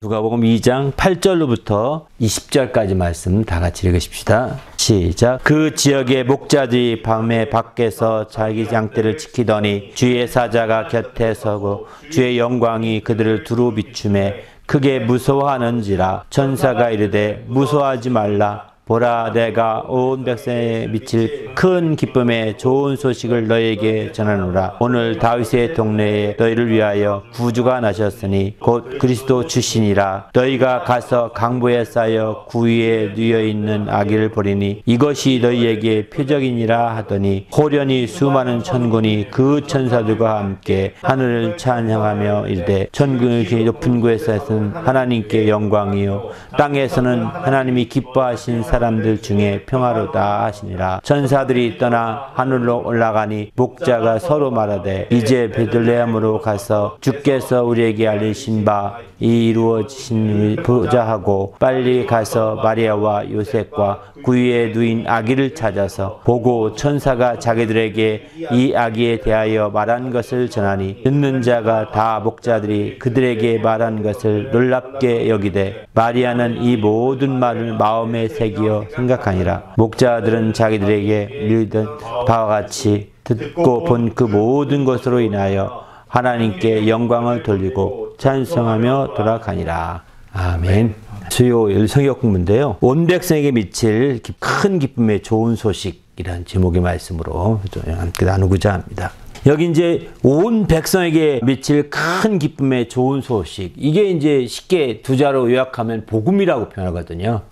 누가복음 2장 8절로부터 20절까지 말씀 다 같이 읽으십시다. 시작. 그 지역의 목자들이 밤에 밖에서 자기 양떼를 지키더니 주의 사자가 곁에 서고 주의 영광이 그들을 두루 비추매 크게 무서워하는지라. 천사가 이르되 무서워하지 말라. 보라, 내가 온 백성에 미칠 큰 기쁨의 좋은 소식을 너희에게 전하노라. 오늘 다윗의 동네에 너희를 위하여 구주가 나셨으니 곧 그리스도 주시니라. 너희가 가서 강보에 쌓여 구위에 누워있는 아기를 보리니 이것이 너희에게 표적이니라 하더니 호련히 수많은 천군이 그 천사들과 함께 하늘을 찬양하며 이르되 천군의 높은 곳에서는 하나님께 영광이요 땅에서는 하나님이 기뻐하신 사람들 중에 평화로다 하시니라. 천사들이 떠나 하늘로 올라가니 목자가 서로 말하되 이제 베들레헴으로 가서 주께서 우리에게 알리신 바 이루어지신 보자 하고 빨리 가서 마리아와 요셉과 구유에 누인 아기를 찾아서 보고 천사가 자기들에게 이 아기에 대하여 말한 것을 전하니 듣는 자가 다 목자들이 그들에게 말한 것을 놀랍게 여기되 마리아는 이 모든 말을 마음에 새기어 생각하니라. 목자들은 자기들에게 밀던 바와 같이 듣고 본 그 모든 것으로 인하여 하나님께 영광을 돌리고 찬송하며 돌아가니라. 아멘. 수요일 성역 공부인데요. 온 백성에게 미칠 큰 기쁨의 좋은 소식이라는 제목의 말씀으로 함께 나누고자 합니다. 여기 이제 온 백성에게 미칠 큰 기쁨의 좋은 소식. 이게 이제 쉽게 두 자로 요약하면 복음이라고 표현하거든요.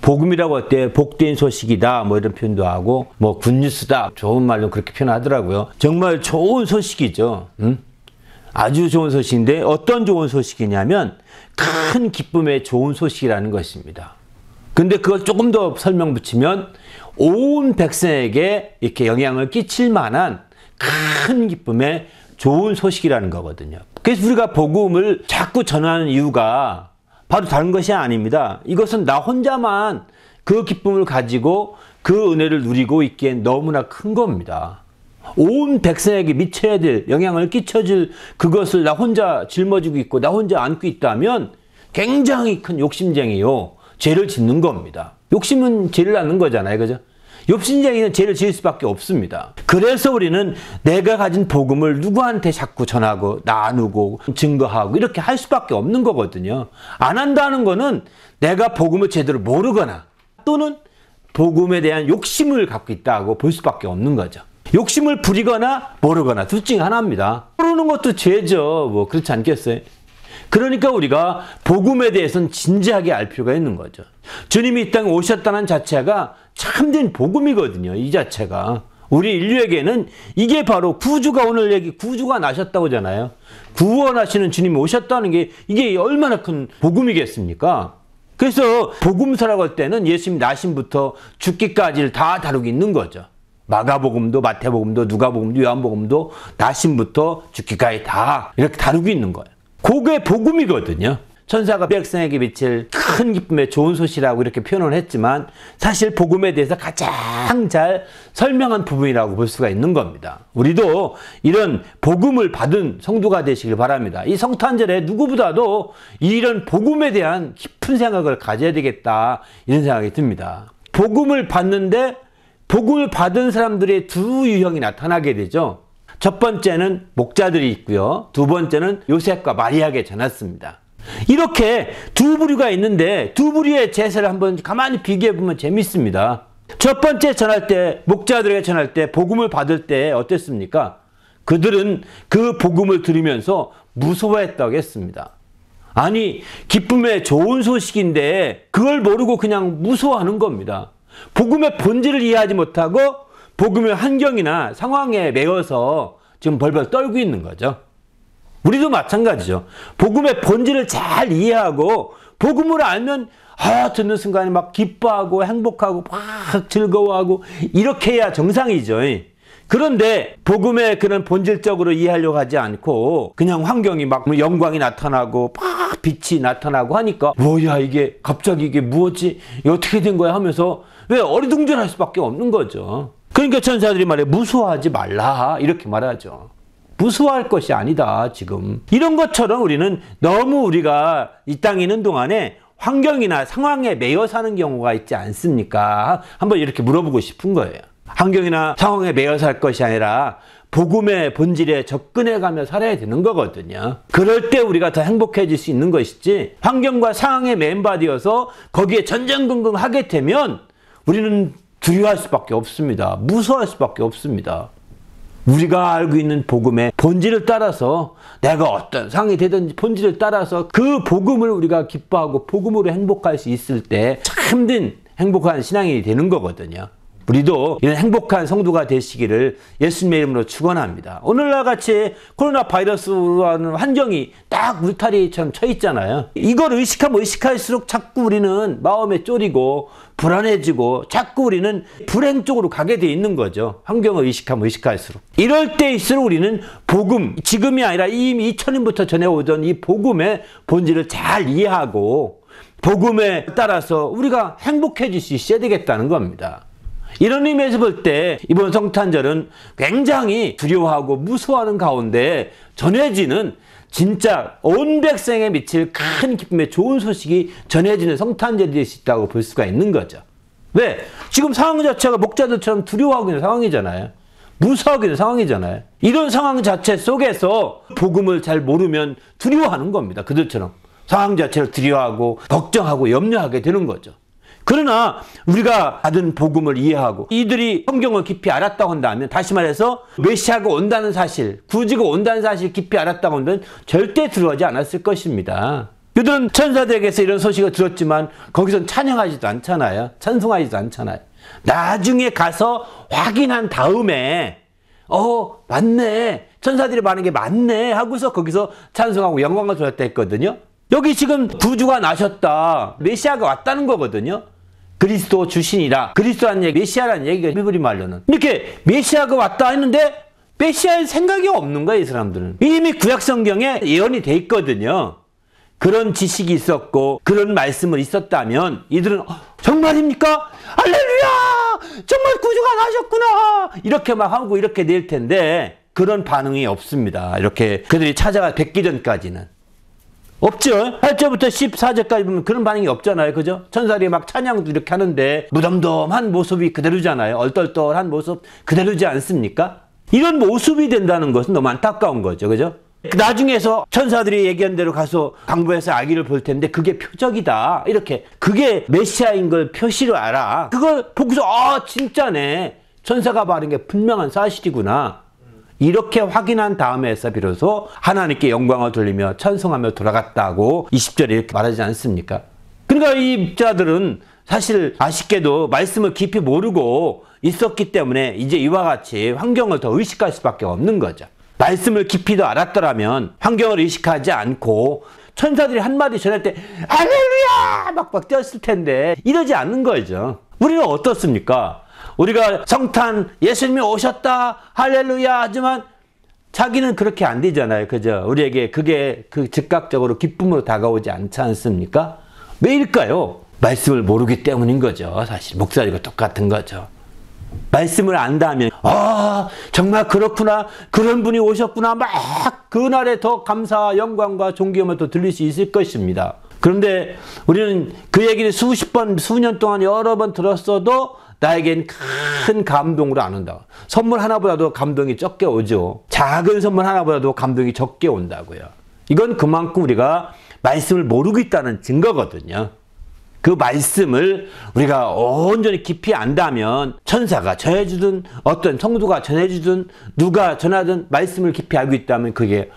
복음이라고 할 때 복된 소식이다 뭐 이런 표현도 하고 뭐 굿뉴스다 좋은 말로 그렇게 표현하더라고요. 정말 좋은 소식이죠. 아주 좋은 소식인데 어떤 좋은 소식이냐면 큰 기쁨의 좋은 소식이라는 것입니다. 근데 그걸 조금 더 설명 붙이면 온 백성에게 이렇게 영향을 끼칠 만한 큰 기쁨의 좋은 소식이라는 거거든요. 그래서 우리가 복음을 자꾸 전하는 이유가 바로 다른 것이 아닙니다. 이것은 나 혼자만 그 기쁨을 가지고 그 은혜를 누리고 있기엔 너무나 큰 겁니다. 온 백성에게 미쳐야 될 영향을 끼쳐줄 그것을 나 혼자 짊어지고 있고 나 혼자 안고 있다면 굉장히 큰 욕심쟁이요. 죄를 짓는 겁니다. 욕심은 죄를 낳는 거잖아요. 그죠? 욕심쟁이는 죄를 지을 수밖에 없습니다. 그래서 우리는 내가 가진 복음을 누구한테 자꾸 전하고 나누고 증거하고 이렇게 할 수밖에 없는 거거든요. 안 한다는 거는 내가 복음을 제대로 모르거나 또는 복음에 대한 욕심을 갖고 있다고 볼 수밖에 없는 거죠. 욕심을 부리거나 모르거나 둘 중에 하나입니다. 모르는 것도 죄죠. 뭐 그렇지 않겠어요? 그러니까 우리가 복음에 대해서는 진지하게 알 필요가 있는 거죠. 주님이 이 땅에 오셨다는 자체가 참된 복음이거든요. 이 자체가. 우리 인류에게는 이게 바로 구주가 오늘 얘기 구주가 나셨다고 하잖아요. 구원하시는 주님이 오셨다는 게 이게 얼마나 큰 복음이겠습니까? 그래서 복음서라고 할 때는 예수님 나심부터 죽기까지를 다 다루고 있는 거죠. 마가복음도 마태복음도 누가복음도 요한복음도 나심부터 죽기까지 다 이렇게 다루고 있는 거예요. 그게 복음이거든요. 천사가 백성에게 미칠 큰 기쁨의 좋은 소식이라고 이렇게 표현을 했지만 사실 복음에 대해서 가장 잘 설명한 부분이라고 볼 수가 있는 겁니다. 우리도 이런 복음을 받은 성도가 되시길 바랍니다. 이 성탄절에 누구보다도 이런 복음에 대한 깊은 생각을 가져야 되겠다 이런 생각이 듭니다. 복음을 받는데 복음을 받은 사람들의 두 유형이 나타나게 되죠. 첫 번째는 목자들이 있고요. 두 번째는 요셉과 마리아에게 전했습니다. 이렇게 두 부류가 있는데 두 부류의 제사를 한번 가만히 비교해 보면 재밌습니다. 첫 번째 전할 때 목자들에게 전할 때 복음을 받을 때 어땠습니까? 그들은 그 복음을 들으면서 무서워했다고 했습니다. 아니 기쁨의 좋은 소식인데 그걸 모르고 그냥 무서워하는 겁니다. 복음의 본질을 이해하지 못하고 복음의 환경이나 상황에 매여서 지금 벌벌 떨고 있는 거죠. 우리도 마찬가지죠. 복음의 본질을 잘 이해하고 복음을 알면 듣는 순간에 막 기뻐하고 행복하고 막 즐거워하고 이렇게 해야 정상이죠. 그런데 복음의 그런 본질적으로 이해하려고 하지 않고 그냥 환경이 막 영광이 나타나고 막 빛이 나타나고 하니까 뭐야 이게 갑자기 이게 무엇이 어떻게 된 거야 하면서 왜 어리둥절할 수밖에 없는 거죠. 그러니까 천사들이 말해 무서워하지 말라 이렇게 말하죠. 무서워할 것이 아니다. 지금 이런 것처럼 우리는 너무 우리가 이 땅에 있는 동안에 환경이나 상황에 매여 사는 경우가 있지 않습니까? 한번 이렇게 물어보고 싶은 거예요. 환경이나 상황에 매여 살 것이 아니라 복음의 본질에 접근해가며 살아야 되는 거거든요. 그럴 때 우리가 더 행복해질 수 있는 것이지, 환경과 상황에 멤버되어서 거기에 전전긍긍하게 되면 우리는 두려워할 수밖에 없습니다. 무서워할 수밖에 없습니다. 우리가 알고 있는 복음의 본질을 따라서, 내가 어떤 상황이 되든지 본질을 따라서 그 복음을 우리가 기뻐하고 복음으로 행복할 수 있을 때 참된 행복한 신앙이 되는 거거든요. 우리도 이런 행복한 성도가 되시기를 예수님의 이름으로 축원합니다. 오늘날 같이 코로나 바이러스라는 환경이 딱 울타리처럼 쳐 있잖아요. 이걸 의식하면 의식할수록 자꾸 우리는 마음에 쫄이고 불안해지고 자꾸 우리는 불행 쪽으로 가게 돼 있는 거죠. 환경을 의식하면 의식할수록. 이럴 때일수록 우리는 복음, 지금이 아니라 이미 2000년부터 전해오던 이 복음의 본질을 잘 이해하고 복음에 따라서 우리가 행복해질 수 있어야 되겠다는 겁니다. 이런 의미에서 볼 때 이번 성탄절은 굉장히 두려워하고 무서워하는 가운데 전해지는 진짜 온 백성에 미칠 큰 기쁨의 좋은 소식이 전해지는 성탄절이 될 수 있다고 볼 수가 있는 거죠. 왜? 지금 상황 자체가 목자들처럼 두려워하고 있는 상황이잖아요. 무서워하고 있는 상황이잖아요. 이런 상황 자체 속에서 복음을 잘 모르면 두려워하는 겁니다. 그들처럼 상황 자체를 두려워하고 걱정하고 염려하게 되는 거죠. 그러나 우리가 받은 복음을 이해하고 이들이 성경을 깊이 알았다고 한다면, 다시 말해서 메시아가 온다는 사실, 구주가 온다는 사실 깊이 알았다고 한다면 절대 두려워하지 않았을 것입니다. 그들은 천사들에게서 이런 소식을 들었지만 거기선 찬양하지도 않잖아요. 찬송하지도 않잖아요. 나중에 가서 확인한 다음에 맞네, 천사들이 말하는 게 맞네 하고서 거기서 찬송하고 영광을 돌렸다 했거든요. 여기 지금 구주가 나셨다, 메시아가 왔다는 거거든요. 그리스도 주신이라, 그리스도라는 얘기, 메시아라는 얘기가 히브리 말로는 이렇게 메시아가 왔다 했는데 메시아의 생각이 없는 거예요. 이 사람들은 이미 구약성경에 예언이 돼 있거든요. 그런 지식이 있었고 그런 말씀을 있었다면 이들은 정말입니까? 할렐루야! 정말 구주가 나셨구나! 이렇게 막 하고 이렇게 낼 텐데 그런 반응이 없습니다. 이렇게 그들이 찾아가 뵙기 전까지는 없죠. 8절부터 14절까지 보면 그런 반응이 없잖아요. 그죠? 천사들이 막 찬양도 이렇게 하는데 무덤덤한 모습이 그대로잖아요. 얼떨떨한 모습 그대로지 않습니까? 이런 모습이 된다는 것은 너무 안타까운 거죠. 그죠? 나중에서 천사들이 얘기한 대로 가서 강부에서 아기를 볼 텐데 그게 표적이다. 이렇게 그게 메시아인 걸 표시로 알아. 그걸 보고서 진짜네. 천사가 말한 게 분명한 사실이구나. 이렇게 확인한 다음에서 비로소 하나님께 영광을 돌리며 찬송하며 돌아갔다고 20절에 이렇게 말하지 않습니까? 그러니까 이 자들은 사실 아쉽게도 말씀을 깊이 모르고 있었기 때문에 이제 이와 같이 환경을 더 의식할 수밖에 없는 거죠. 말씀을 깊이 더 알았더라면 환경을 의식하지 않고 천사들이 한마디 전할 때 할렐루야! 막 뛰었을 텐데 이러지 않는 거죠. 우리는 어떻습니까? 우리가 성탄 예수님이 오셨다 할렐루야 하지만 자기는 그렇게 안 되잖아요. 그죠? 우리에게 그게 즉각적으로 기쁨으로 다가오지 않지 않습니까? 왜일까요? 말씀을 모르기 때문인 거죠. 사실 목사님과 똑같은 거죠. 말씀을 안다면 정말 그렇구나, 그런 분이 오셨구나, 막 그날에 더 감사와 영광과 존귀함을 더 들릴 수 있을 것입니다. 그런데 우리는 그 얘기를 수십 번, 수년 동안 여러 번 들었어도 나에겐 큰 감동으로 안 온다. 선물 하나보다도 감동이 적게 오죠. 작은 선물 하나보다도 감동이 적게 온다고요. 이건 그만큼 우리가 말씀을 모르고 있다는 증거거든요. 그 말씀을 우리가 온전히 깊이 안다면 천사가 전해주든 어떤 성도가 전해주든 누가 전하든 말씀을 깊이 알고 있다면 그게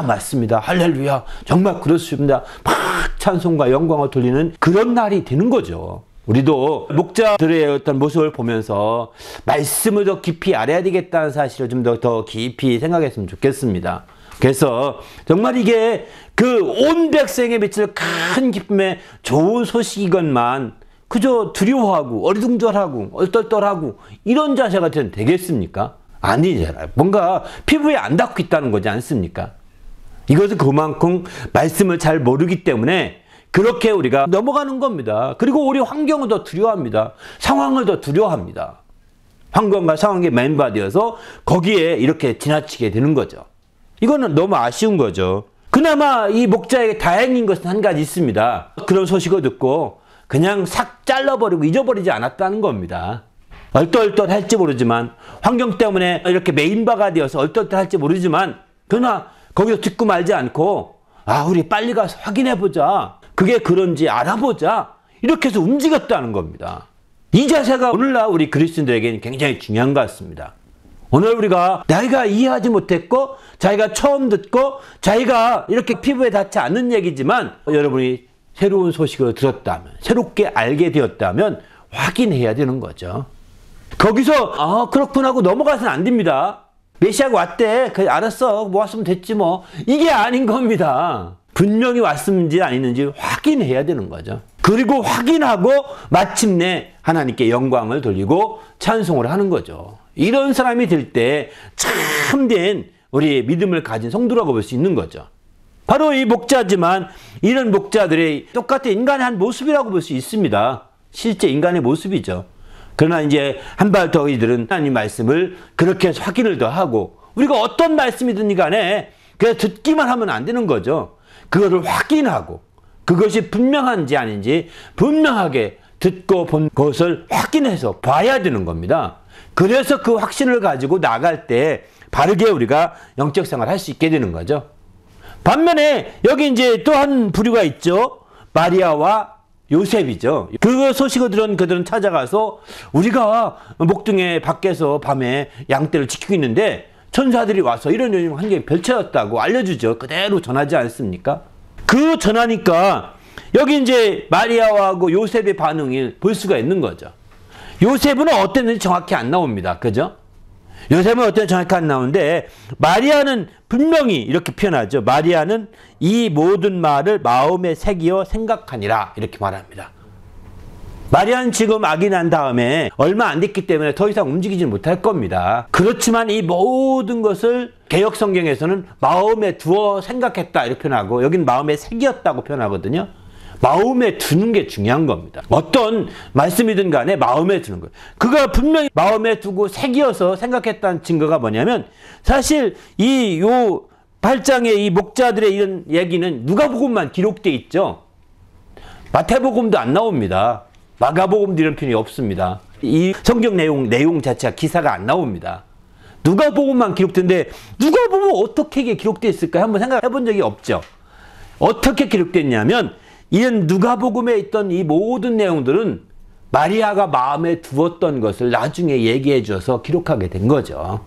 맞습니다. 할렐루야. 정말 그렇습니다. 막 찬송과 영광을 돌리는 그런 날이 되는 거죠. 우리도 목자들의 어떤 모습을 보면서 말씀을 더 깊이 알아야 되겠다는 사실을 좀 더 깊이 생각했으면 좋겠습니다. 그래서 정말 이게 그 온 백성에 미칠 큰 기쁨의 좋은 소식이건만 그저 두려워하고 어리둥절하고 얼떨떨하고 이런 자세가 되겠습니까? 아니잖아요. 뭔가 피부에 안 닿고 있다는 거지 않습니까? 이것은 그만큼 말씀을 잘 모르기 때문에 그렇게 우리가 넘어가는 겁니다. 그리고 우리 환경을 더 두려워합니다. 상황을 더 두려워합니다. 환경과 상황에 멤버되어서 거기에 이렇게 지나치게 되는 거죠. 이거는 너무 아쉬운 거죠. 그나마 이 목자에게 다행인 것은 한 가지 있습니다. 그런 소식을 듣고 그냥 싹 잘라버리고 잊어버리지 않았다는 겁니다. 얼떨떨할지 모르지만, 환경 때문에 이렇게 메인바가 되어서 얼떨떨할지 모르지만, 그러나 거기서 듣고 말지 않고 우리 빨리 가서 확인해보자, 그게 그런지 알아보자, 이렇게 해서 움직였다는 겁니다. 이 자세가 오늘날 우리 그리스도인들에게는 굉장히 중요한 것 같습니다. 오늘 우리가 자기가 이해하지 못했고 자기가 처음 듣고 자기가 이렇게 피부에 닿지 않는 얘기지만, 여러분이 새로운 소식을 들었다면, 새롭게 알게 되었다면 확인해야 되는 거죠. 거기서 그렇구나 하고 넘어가서는 안 됩니다. 메시아가 왔대, 그래 알았어, 뭐 왔으면 됐지 뭐, 이게 아닌 겁니다. 분명히 왔는지 아니는지 확인해야 되는 거죠. 그리고 확인하고 마침내 하나님께 영광을 돌리고 찬송을 하는 거죠. 이런 사람이 될 때 참된 우리 믿음을 가진 성도라고 볼 수 있는 거죠. 바로 이 목자지만, 이런 목자들이 똑같은 인간의 한 모습이라고 볼 수 있습니다. 실제 인간의 모습이죠. 그러나 이제 한 발 더 이들은 하나님 말씀을 그렇게 해서 확인을 더 하고, 우리가 어떤 말씀이든 간에 그냥 듣기만 하면 안 되는 거죠. 그거를 확인하고, 그것이 분명한지 아닌지 분명하게 듣고 본 것을 확인해서 봐야 되는 겁니다. 그래서 그 확신을 가지고 나갈 때 바르게 우리가 영적 생활을 할 수 있게 되는 거죠. 반면에 여기 이제 또 한 부류가 있죠. 마리아와 요셉이죠. 그 소식을 들은 그들은 찾아가서, 우리가 목동에 밖에서 밤에 양떼를 지키고 있는데 천사들이 와서 이런 환경이 펼쳐졌다고 알려주죠. 그대로 전하지 않습니까? 그 전하니까 여기 이제 마리아하고 요셉의 반응을 볼 수가 있는 거죠. 요셉은 어땠는지 정확히 안 나옵니다. 그죠? 요셉은 어땠는지 정확히 안 나오는데, 마리아는 분명히 이렇게 표현하죠. 마리아는 이 모든 말을 마음에 새기어 생각하니라, 이렇게 말합니다. 마리아는 지금 아기 난 다음에 얼마 안 됐기 때문에 더 이상 움직이지 못할 겁니다. 그렇지만 이 모든 것을 개역 성경에서는 마음에 두어 생각했다, 이렇게 표현하고, 여긴 마음에 새겼다고 표현하거든요. 마음에 두는 게 중요한 겁니다. 어떤 말씀이든 간에 마음에 두는 거예요. 그가 분명히 마음에 두고 새기어서 생각했다는 증거가 뭐냐면, 사실 요 8장의 이 목자들의 이런 얘기는 누가복음만 기록되어 있죠. 마태복음도 안 나옵니다. 마가복음도 이런 표현이 없습니다. 이 성경 내용 자체가 기사가 안 나옵니다. 누가복음만 기록된데, 누가복음 어떻게 이게 기록되어 있을까 한번 생각해 본 적이 없죠. 어떻게 기록됐냐면, 이런 누가복음에 있던 이 모든 내용들은 마리아가 마음에 두었던 것을 나중에 얘기해 줘서 기록하게 된 거죠.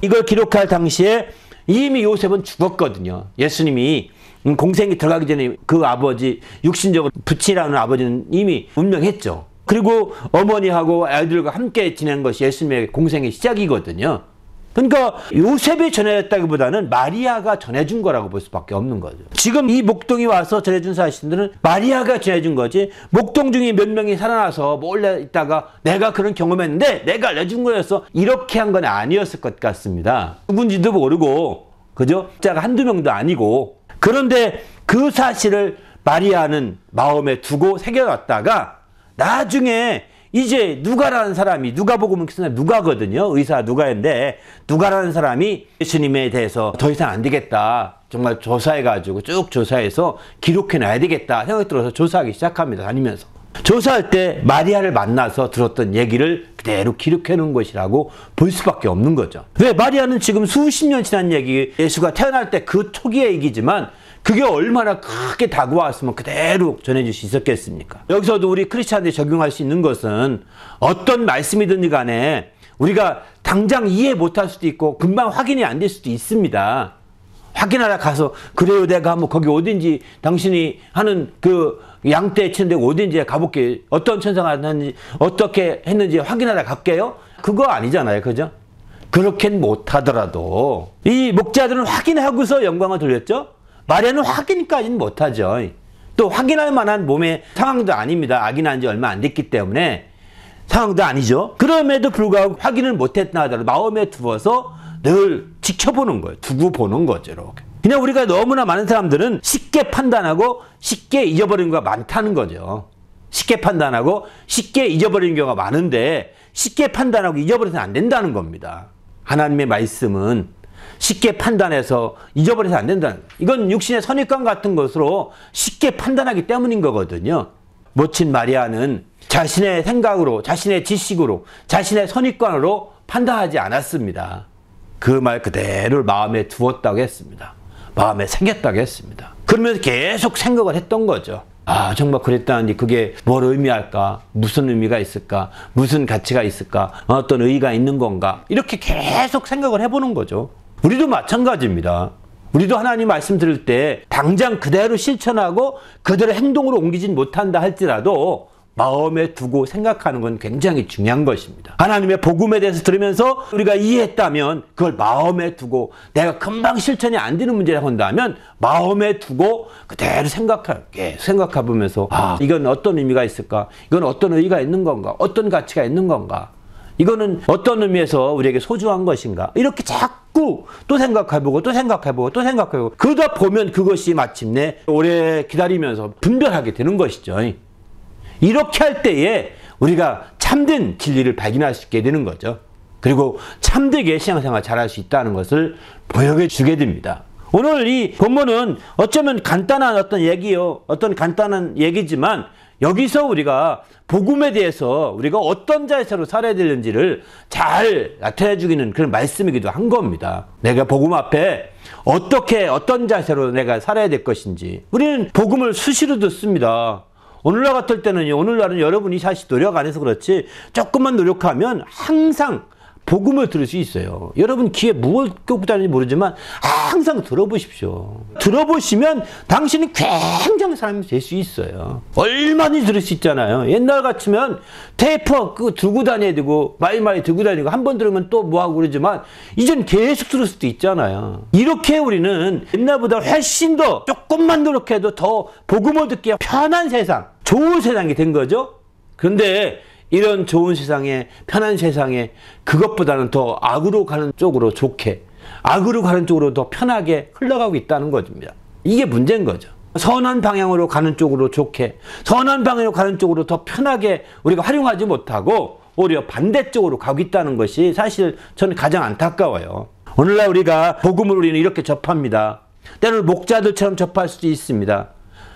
이걸 기록할 당시에 이미 요셉은 죽었거든요. 예수님이 공생이 들어가기 전에 그 아버지, 육신적으로 부친이라는 아버지는 이미 운명했죠. 그리고 어머니하고 아이들과 함께 지낸 것이 예수님의 공생의 시작이거든요. 그러니까 요셉이 전해졌다기보다는 마리아가 전해준 거라고 볼 수밖에 없는 거죠. 지금 이 목동이 와서 전해준 사실들은 마리아가 전해준 거지, 목동 중에 몇 명이 살아나서 몰래 있다가 내가 그런 경험했는데 내가 알려준 거였어, 이렇게 한 건 아니었을 것 같습니다. 누군지도 모르고, 그죠? 자가 한두 명도 아니고. 그런데 그 사실을 마리아는 마음에 두고 새겨놨다가 나중에 이제 누가라는 사람이, 누가복음은 누가거든요. 의사 누가인데, 누가라는 사람이 예수님에 대해서 더 이상 안 되겠다, 정말 조사해가지고 쭉 조사해서 기록해놔야 되겠다 생각이 들어서 조사하기 시작합니다. 다니면서 조사할 때 마리아를 만나서 들었던 얘기를 그대로 기록해놓은 것이라고 볼 수밖에 없는 거죠. 왜? 마리아는 지금 수십 년 지난 얘기, 예수가 태어날 때 그 초기의 얘기지만 그게 얼마나 크게 다가왔으면 그대로 전해줄 수 있었겠습니까? 여기서도 우리 크리스찬들이 적용할 수 있는 것은, 어떤 말씀이든지 간에 우리가 당장 이해 못할 수도 있고 금방 확인이 안 될 수도 있습니다. 확인하러 가서, 그래요, 내가 한번 거기 어딘지, 당신이 하는 그 양떼 치는 데가 어딘지 가볼게, 어떤 천사가 하는지 어떻게 했는지 확인하러 갈게요. 그거 아니잖아요. 그죠? 그렇게는 못하더라도 이 목자들은 확인하고서 영광을 돌렸죠. 마리아는 확인까지는 못하죠. 또 확인할 만한 몸의 상황도 아닙니다. 아기 난 지 얼마 안 됐기 때문에 상황도 아니죠. 그럼에도 불구하고 확인을 못했나 하더라도 마음에 두어서 늘 지켜보는 거예요. 두고 보는 거죠. 이렇게. 그냥 우리가 너무나 많은 사람들은 쉽게 판단하고 쉽게 잊어버리는 경우가 많다는 거죠. 쉽게 판단하고 쉽게 잊어버리는 경우가 많은데, 쉽게 판단하고 잊어버려서는 안 된다는 겁니다. 하나님의 말씀은 쉽게 판단해서 잊어버려서 안 된다는 거예요. 이건 육신의 선입관 같은 것으로 쉽게 판단하기 때문인 거거든요. 모친 마리아는 자신의 생각으로, 자신의 지식으로, 자신의 선입관으로 판단하지 않았습니다. 그 말 그대로 마음에 두었다고 했습니다. 마음에 새겼다고 했습니다. 그러면서 계속 생각을 했던 거죠. 아, 정말 그랬다니 그게 뭘 의미할까? 무슨 의미가 있을까? 무슨 가치가 있을까? 어떤 의의가 있는 건가? 이렇게 계속 생각을 해보는 거죠. 우리도 마찬가지입니다. 우리도 하나님 말씀 들을 때 당장 그대로 실천하고 그대로 행동으로 옮기진 못한다 할지라도 마음에 두고 생각하는 건 굉장히 중요한 것입니다. 하나님의 복음에 대해서 들으면서 우리가 이해했다면 그걸 마음에 두고 내가 금방 실천이 안 되는 문제라고 한다면 마음에 두고 그대로 생각해보면서 아, 이건 어떤 의미가 있을까? 이건 어떤 의의가 있는 건가? 어떤 가치가 있는 건가? 이거는 어떤 의미에서 우리에게 소중한 것인가? 이렇게 자꾸 또 생각해보고 또 생각해보고 또 생각해보고 그러다 보면 그것이 마침내 오래 기다리면서 분별하게 되는 것이죠. 이렇게 할 때에 우리가 참된 진리를 발견할 수 있게 되는 거죠. 그리고 참되게 신앙생활 잘할 수 있다는 것을 보여주게 주게 됩니다. 오늘 이 본문은 어쩌면 간단한 어떤 얘기요. 어떤 간단한 얘기지만 여기서 우리가 복음에 대해서 우리가 어떤 자세로 살아야 되는지를 잘 나타내 주기는 그런 말씀이기도 한 겁니다. 내가 복음 앞에 어떤 자세로 내가 살아야 될 것인지. 우리는 복음을 수시로 듣습니다. 오늘날 같을 때는요, 오늘날은 여러분이 사실 노력 안 해서 그렇지 조금만 노력하면 항상 복음을 들을 수 있어요. 여러분 귀에 무엇 꽂고 다니는지 모르지만 항상 들어보십시오. 들어보시면 당신이 굉장히 사람이 될 수 있어요. 얼마든지 들을 수 있잖아요. 옛날 같으면 테이프 들고 다녀야 되고 마이마이 들고 다니고 한 번 들으면 또 뭐하고 그러지만 이젠 계속 들을 수도 있잖아요. 이렇게 우리는 옛날보다 훨씬 더 조금만 노력해도 더 복음을 듣기 편한 세상, 좋은 세상이 된 거죠. 그런데 이런 좋은 세상에, 편한 세상에 그것보다는 더 악으로 가는 쪽으로 좋게, 악으로 가는 쪽으로 더 편하게 흘러가고 있다는 것입니다. 이게 문제인 거죠. 선한 방향으로 가는 쪽으로 좋게, 선한 방향으로 가는 쪽으로 더 편하게 우리가 활용하지 못하고 오히려 반대쪽으로 가고 있다는 것이 사실 저는 가장 안타까워요. 오늘날 우리가 복음을 우리는 이렇게 접합니다. 때로는 목자들처럼 접할 수도 있습니다.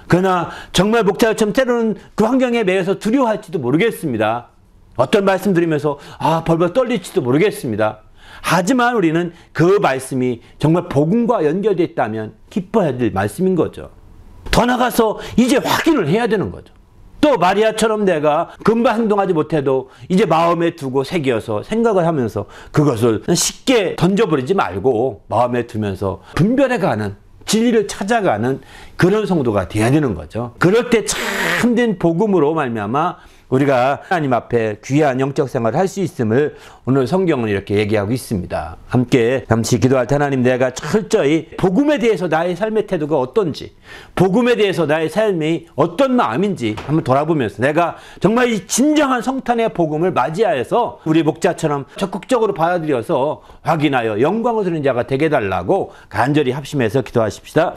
그러나 정말 목자들처럼 때로는 그 환경에 매여서 두려워할지도 모르겠습니다. 어떤 말씀 드리면서 벌벌 떨릴지도 모르겠습니다. 하지만 우리는 그 말씀이 정말 복음과 연결되어 있다면 기뻐해야 될 말씀인 거죠. 더 나가서 이제 확인을 해야 되는 거죠. 또 마리아처럼 내가 금방 행동하지 못해도 이제 마음에 두고 새겨서 생각을 하면서 그것을 쉽게 던져버리지 말고 마음에 두면서 분별해가는, 진리를 찾아가는 그런 성도가 되어야 되는 거죠. 그럴 때 참된 복음으로 말미암아 우리가 하나님 앞에 귀한 영적 생활을 할 수 있음을 오늘 성경은 이렇게 얘기하고 있습니다. 함께 잠시 기도할 때 하나님, 내가 철저히 복음에 대해서 나의 삶의 태도가 어떤지, 복음에 대해서 나의 삶이 어떤 마음인지 한번 돌아보면서 내가 정말 이 진정한 성탄의 복음을 맞이하여서 우리 목자처럼 적극적으로 받아들여서 확인하여 영광을 드리는 자가 되게 해달라고 간절히 합심해서 기도하십시다.